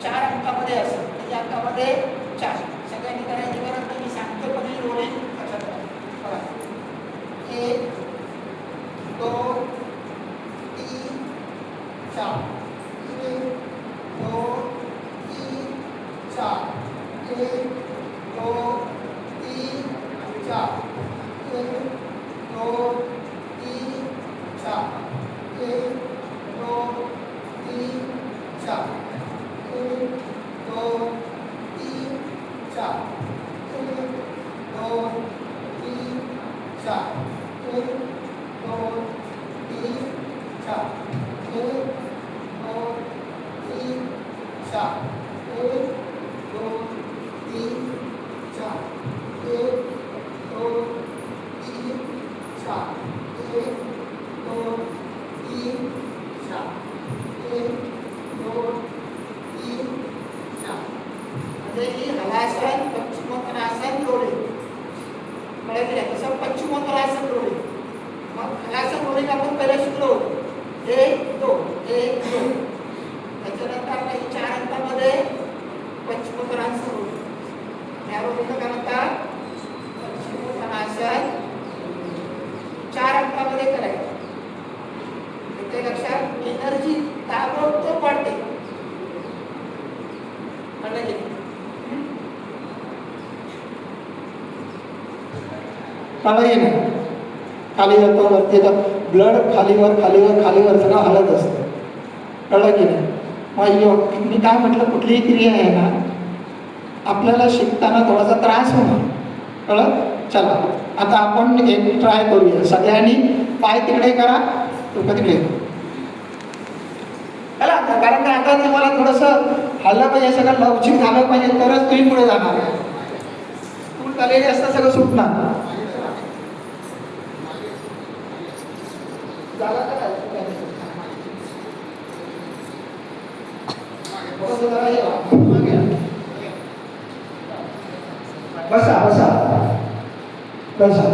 4 अंकामध्ये असेल, किती अंकामध्ये 4. सगळ्यांनी करायची गरज नाही, मी सांगतो पण ही रोलिंग लक्षात ठेवा. 1 2 3 4 1 2 3 4 1 2 3 4 1 2 3 4 1 2 3 4 1 2 3 4 1 2 3 4 1 2 3 4 1 2 3 4 1 2 3 4 1 2 3 4 1 2 3 4 1 2 3 4. म्हणजे ही हलासन पश्चिमोत्तानासन रोलिंग कळलं की नाही? तसं पश्चिमोत्तानासन रोलिंग. मग हलासन रोलिंग आपण पहिलं शिकलो होतो. 1 2 1 2. त्याच्यानंतर आपण 4 अंकामध्ये पश्चिमोत्तानासन रोलिंग. या रोलिंगला काय म्हणतात? पश्चिमोत्तानासन 4 अंकामध्ये करायचं. ते लक्षात एनर्जी ताबडतोब वाढते. कळलं की नाही? खाली जातो वरती येतं, ब्लड खालीवर खालीवर खालीवर सगळं हलत असतं. कळलं की नाही? मग मी काय म्हटलं, कुठलीही क्रिया आहे ना आपल्याला शिकताना थोडासा त्रास होणार. कळलं? चला आता आपण एक ट्राय करूया. सगळ्यांनी पाय तिकडे करा, डोकं तिकडे. चला कारण का आता तुम्हाला थोडंसं हल्लं पाहिजे, सगळं लवचिक झालं पाहिजे, तरच तुम्ही पुढे जाणार. तूल झालेली असतं सगळं सुटणार. बसा बसा बसा.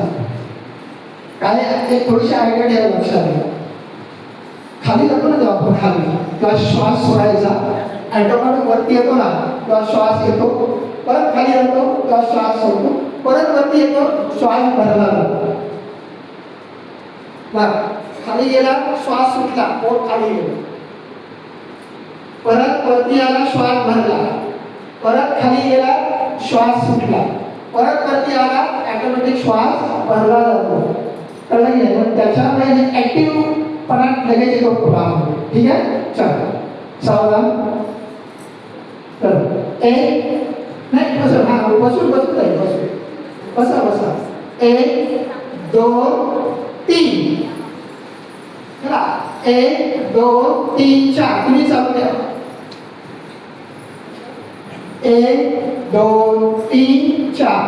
काय एक थोडीशी आयडिया द्या लक्षात घ्या. खाली जातो ना जेव्हा आपण खाली तेव्हा श्वास सोडायचा, ॲटोमॅटिक वरती येतो ना तेव्हा श्वास येतो, परत खाली जातो तेव्हा श्वास सोडतो, परत वरती येतो, श्वास भरला जातो. बरं, खाली गेला श्वास सुटला, पोट खाली गेलं, परत वरती आला श्वास भरला, परत खाली गेला श्वास सुटला, परत वरती आला ऑटोमॅटिक श्वास भरला जातो. कळलं की नाही? त्याच्यामुळे ऍक्टिव्ह पणा लगेच येतो पोटामध्ये. ठीक आहे? चला सावधान. तर एक नाही बसून, हा बसून बसून जाईल, बसून बसा बसा. 1 2 3. चला 1 2 3 4. तुम्ही चालू द्या. 1 2 3 4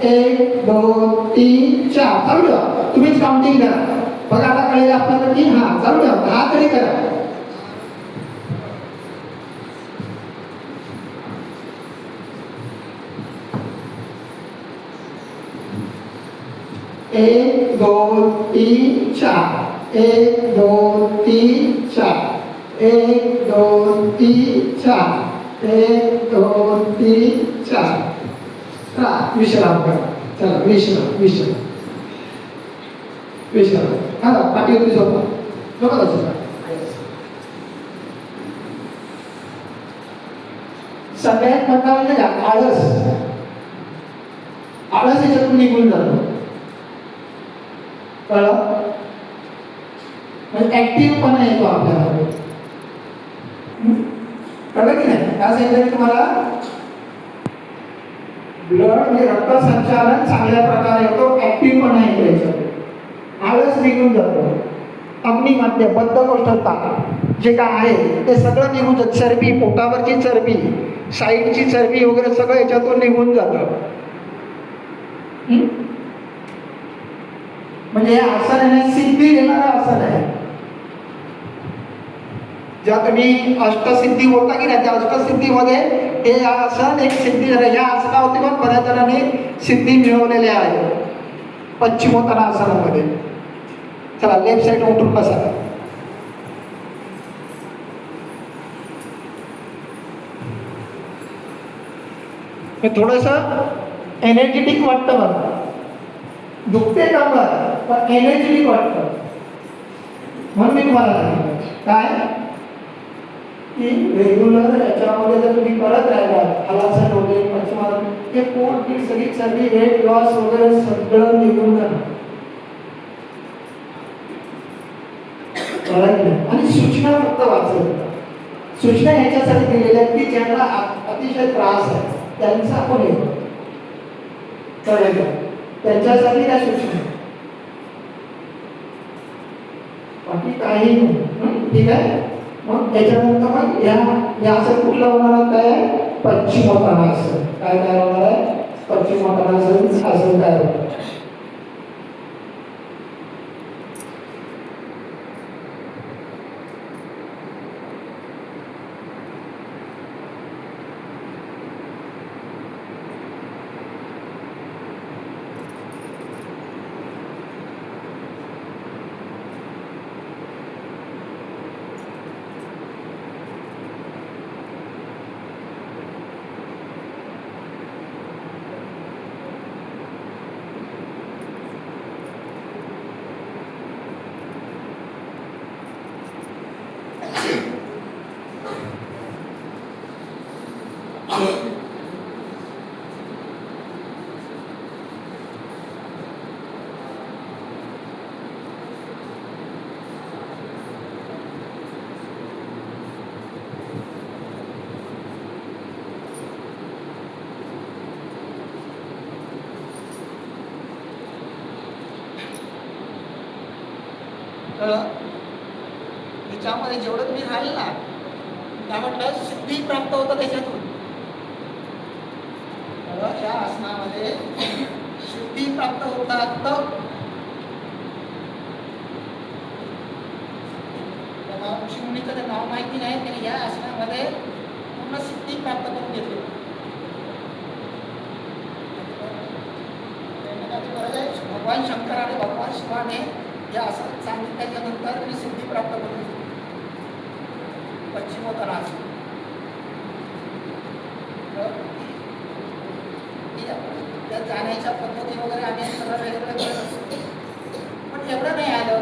1 2 3 4. चालू द्या. तुम्हीच काउंटिंग करा. बघा आता कळेल आपल्याला की हा चालू द्या. हा तरी करा. 1 2 3 4 1 2 3 4 1 2 3 4 1 2 3 4. चला विश्राम करा. चला विश्राम विश्राम विश्राम. हा पाठीवरती झोपा. झोपा झोपा. सगळ्यात मोठा म्हणजे आळस. आळस याच्यातून निघून जातो. कळलं? म्हणजे ऍक्टिव्ह पण येतो आपल्याला. कळलं की नाही? काय सांगितलं तुम्हाला? ब्लड म्हणजे रक्त संचालन चांगल्या प्रकारे होतो, ऍक्टिव्ह पण येतो याच्यात. आळस निघून जातो. अग्निमध्य बद्धकोष्ठता जे काय आहे ते सगळं निघून जातं. चरबी, पोटावरची चरबी, साईडची चरबी वगैरे सगळं याच्यातून निघून जातं. म्हणजे हे आसन आहे सिद्धी देणारं आसन आहे. जेव्हा तुम्ही अष्टसिद्धी बोलता की नाही, त्या अष्टसिद्धीमध्ये हे आसन एक सिद्धी झालं. या आसनावरती पण बऱ्याच जणांनी सिद्धी मिळवलेल्या आहे पश्चिमोत्तान आसनामध्ये. चला लेफ्ट साईड उठून बसा. हे थोडंसं एनर्जेटिक वाटतं बघा, दुखते कंबर पण एनर्जेटिक वाटतं. म्हणून मी तुम्हाला सांगितलं काय की रेग्युलर याच्यामध्ये जर तुम्ही करत राहिला हलासन वगैरे पश्चिमासन, ते पोट की सगळी सर्दी वेट लॉस वगैरे सगळं निघून जाणार. आणि सूचना फक्त वाचत, सूचना ह्याच्यासाठी दिलेल्या आहेत की ज्यांना अतिशय त्रास आहे त्यांचा आपण येतो कळलं, त्यांच्यासाठी त्या सूचना, बाकी काही नाही. ठीक आहे. मग त्याच्यानंतर मग या असं कुठलं होणार काय पश्चिमोत्तानासन, काय काय होणार आहे पश्चिमोत्तानासन आसन काय होतं. त्याच्यामध्ये जेवढं तुम्ही राहील ना काय म्हटलं सिद्धी प्राप्त होतं त्याच्यातून. या आसनामध्ये सिद्धी प्राप्त होतात. ऋषीमुनीचं ते नाव माहिती नाही, त्याने या आसनामध्ये पूर्ण सिद्धी प्राप्त करून घेतली. भगवान शंकर आणि भगवान शिवाने या असं सांगितल्याच्या नंतर मी सिद्धी प्राप्त करून घेतली. पश्चिमोत्तानासन त्या जाण्याच्या पद्धती वगैरे आम्ही सगळं वेगवेगळं करत असतो. पण एवढं नाही आलं,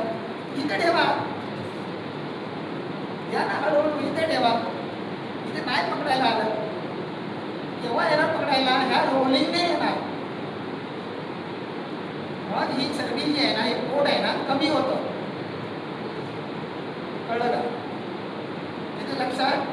इथे ठेवा, या ना हळूहळू इथे ठेवा. इथे नाही पकडायला आलं, केव्हा येणार पकडायला, ह्या रोलिंगने येणार. मग ही चरबी जी आहे ना, हे पोट आहे ना कमी होतं. कळलं का? लक्षात